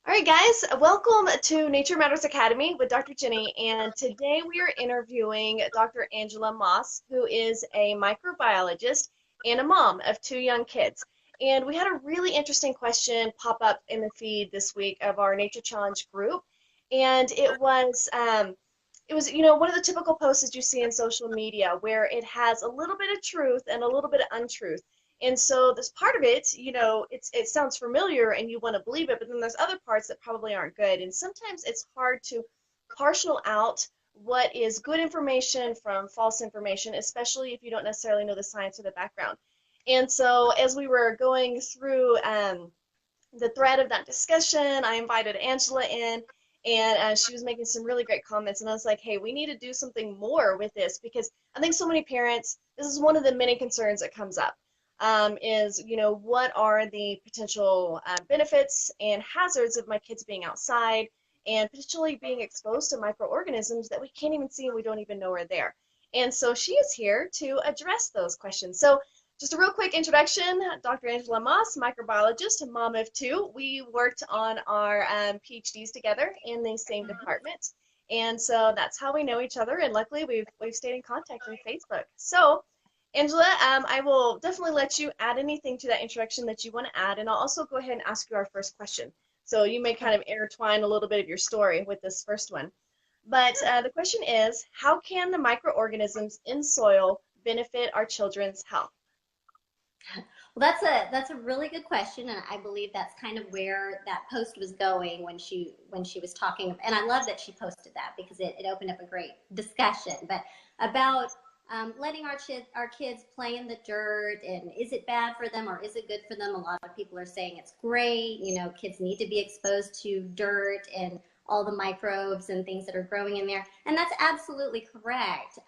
All right, guys, welcome to Nature Matters Academy with Dr. Jenny. And today we are interviewing Dr. Angela Moss, who is a microbiologist and a mom of two young kids. And we had a really interesting question pop up in the feed this week of our Nature Challenge group. And it was one of the typical posts that you see in social media where it has a little bit of truth and a little bit of untruth. And so this part of it, it sounds familiar and you want to believe it, but then there's other parts that probably aren't good. And sometimes it's hard to partial out what is good information from false information, especially if you don't necessarily know the science or the background. And so as we were going through the thread of that discussion, I invited Angela in, and she was making some really great comments. And I was like, hey, we need to do something more with this because I think so many parents, this is one of the many concerns that comes up. What are the potential benefits and hazards of my kids being outside and potentially being exposed to microorganisms that we can't even see and we don't even know are there. And so she is here to address those questions. So just a real quick introduction, Dr. Angela Moss, microbiologist and mom of two. We worked on our PhDs together in the same department. And so that's how we know each other. And luckily we've stayed in contact on Facebook. So Angela, I will definitely let you add anything to that introduction that you want to add, and I'll also go ahead and ask you our first question. So you may kind of intertwine a little bit of your story with this first one. But the question is, how can the microorganisms in soil benefit our children's health? Well, that's a really good question, and I believe that's kind of where that post was going when she was talking. And I love that she posted that because it opened up a great discussion. But about letting our kids play in the dirt, and is it bad for them or is it good for them? A lot of people are saying it's great. You know, kids need to be exposed to dirt and all the microbes and things that are growing in there, and that's absolutely correct.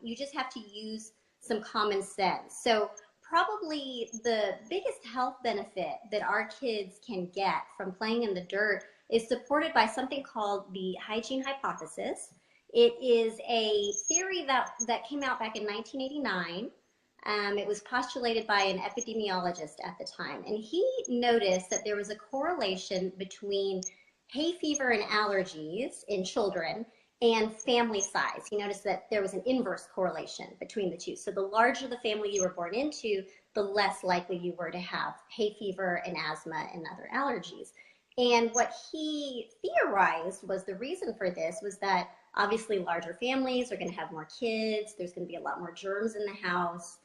You just have to use some common sense. So probably the biggest health benefit that our kids can get from playing in the dirt is supported by something called the hygiene hypothesis. It is a theory that came out back in 1989. It was postulated by an epidemiologist at the time, and he noticed that there was a correlation between hay fever and allergies in children and family size. He noticed that there was an inverse correlation between the two. So the larger the family you were born into, the less likely you were to have hay fever and asthma and other allergies. And what he theorized was the reason for this was that obviously larger families are going to have more kids. There's going to be a lot more germs in the house.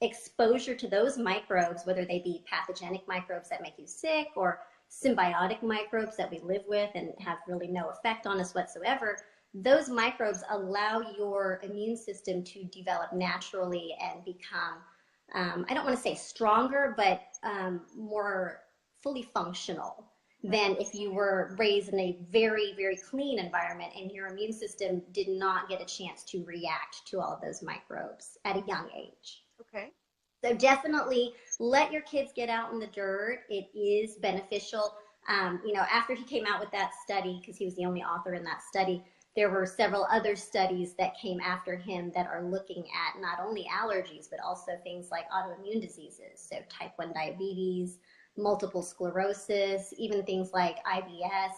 Exposure to those microbes, whether they be pathogenic microbes that make you sick or symbiotic microbes that we live with and have really no effect on us whatsoever, those microbes allow your immune system to develop naturally and become, I don't want to say stronger, but more fully functional than if you were raised in a very, very clean environment and your immune system did not get a chance to react to all of those microbes at a young age. Okay. So definitely let your kids get out in the dirt. It is beneficial. After he came out with that study, because he was the only author in that study, there were several other studies that came after him that are looking at not only allergies, but also things like autoimmune diseases. So type 1 diabetes, multiple sclerosis, even things like IBS,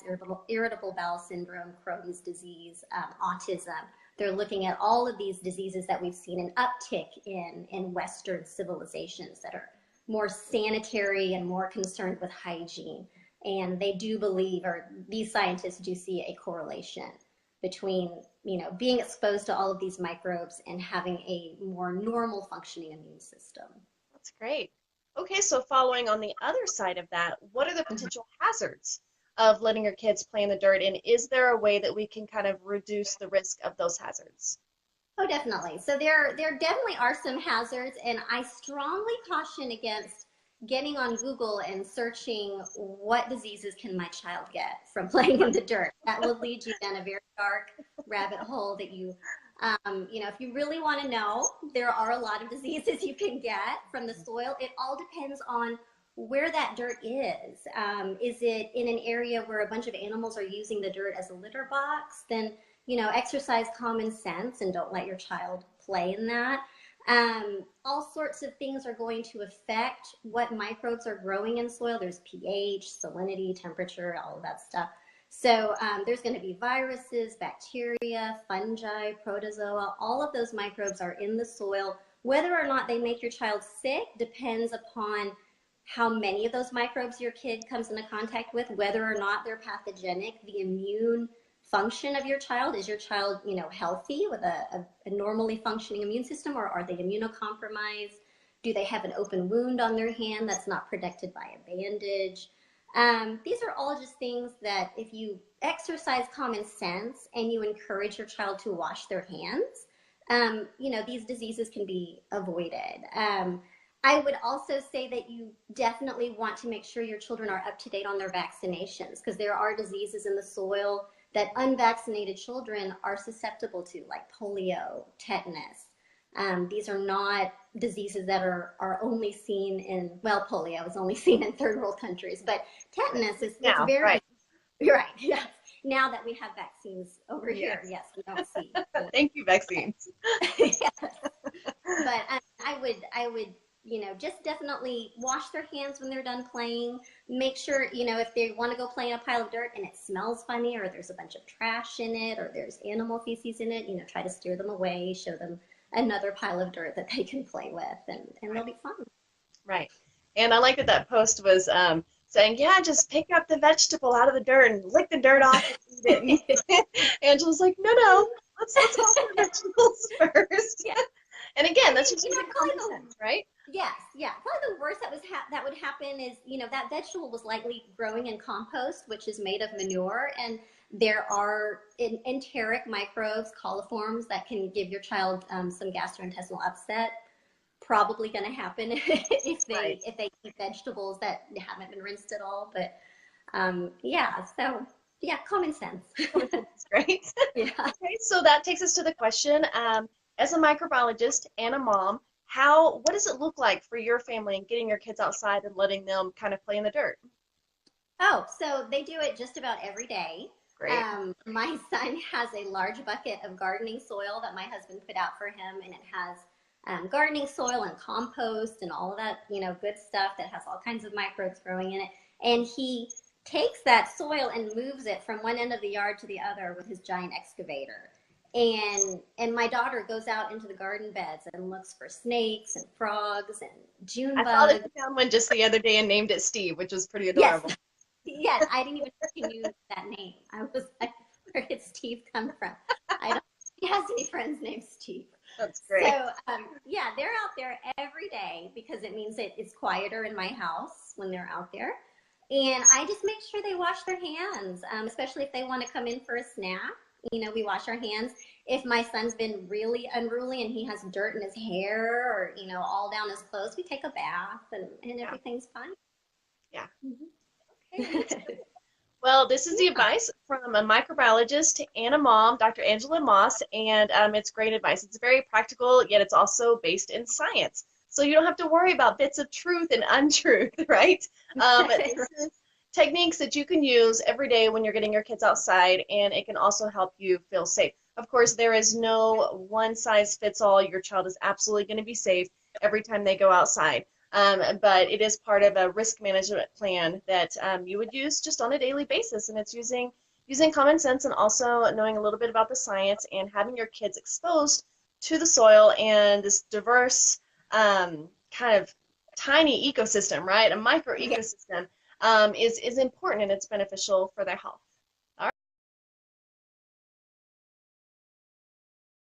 irritable bowel syndrome, Crohn's disease, autism. They're looking at all of these diseases that we've seen an uptick in Western civilizations that are more sanitary and more concerned with hygiene. And they do believe, or these scientists do see a correlation between, being exposed to all of these microbes and having a more normal functioning immune system. That's great. Okay, so following on the other side of that, what are the potential hazards of letting your kids play in the dirt, and is there a way that we can kind of reduce the risk of those hazards? Oh, definitely. So there definitely are some hazards, and I strongly caution against getting on Google and searching what diseases can my child get from playing in the dirt. That will lead you down a very dark rabbit hole that if you really want to know, there are a lot of diseases you can get from the soil. It all depends on where that dirt is. Is it in an area where a bunch of animals are using the dirt as a litter box? Then, exercise common sense and don't let your child play in that. All sorts of things are going to affect what microbes are growing in soil. There's pH, salinity, temperature, all of that stuff. So there's going to be viruses, bacteria, fungi, protozoa. All of those microbes are in the soil. Whether or not they make your child sick depends upon how many of those microbes your kid comes into contact with, whether or not they're pathogenic, the immune function of your child. Is your child, healthy with a normally functioning immune system, or are they immunocompromised? Do they have an open wound on their hand that's not protected by a bandage? These are all just things that if you exercise common sense and you encourage your child to wash their hands, these diseases can be avoided. I would also say that you definitely want to make sure your children are up to date on their vaccinations, because there are diseases in the soil that unvaccinated children are susceptible to, like polio, tetanus. These are not diseases that are only seen in, well, polio is only seen in third world countries, but tetanus is it's Now, very, right. you're right, yes. Now that we have vaccines over Yes. here, yes, we don't see. Thank you, vaccines. Yes. But I would, just definitely wash their hands when they're done playing. Make sure, if they want to go play in a pile of dirt and it smells funny, or there's a bunch of trash in it, or there's animal feces in it, try to steer them away, show them another pile of dirt that they can play with, and they'll be fine. Right. And I like that that post was saying, yeah, just pick up the vegetable out of the dirt and lick the dirt off and eat it. And Angela's like, no, let's wash the vegetables first. Yeah. And again, that's just Probably common sense, right? Yes, yeah. Probably the worst that would happen is, that vegetable was likely growing in compost, which is made of manure, and there are enteric microbes, coliforms, that can give your child some gastrointestinal upset. Probably going to happen if they Right. eat vegetables that haven't been rinsed at all. But yeah, so yeah, common sense. That's great. Yeah. Okay, so that takes us to the question, as a microbiologist and a mom, what does it look like for your family in getting your kids outside and letting them kind of play in the dirt? Oh, so they do it just about every day. Great. My son has a large bucket of gardening soil that my husband put out for him, and it has gardening soil and compost and all of that, good stuff that has all kinds of microbes growing in it. And he takes that soil and moves it from one end of the yard to the other with his giant excavator. And my daughter goes out into the garden beds and looks for snakes and frogs and June I saw that bugs. you found one just the other day and named it Steve, which was pretty Yes, adorable. yes, I didn't even know he knew that name. I was like, where did Steve come from? I don't think he has any friends named Steve. That's great. So, yeah, they're out there every day because it means it's quieter in my house when they're out there. And I just make sure they wash their hands, especially if they want to come in for a snack. We wash our hands. If my son's been really unruly and he has dirt in his hair or, all down his clothes, we take a bath and Yeah. everything's fine. Yeah. Mm-hmm. Okay. Well, this is the advice from a microbiologist and a mom, Dr. Angela Moss, and it's great advice. It's very practical, yet it's also based in science. So you don't have to worry about bits of truth and untruth, right? This is techniques that you can use every day when you're getting your kids outside, and it can also help you feel safe. Of course, there is no one size fits all. Your child is absolutely going to be safe every time they go outside. But it is part of a risk management plan that you would use just on a daily basis, and it's using common sense and also knowing a little bit about the science and having your kids exposed to the soil and this diverse kind of tiny ecosystem, right? A micro ecosystem is important, and it's beneficial for their health.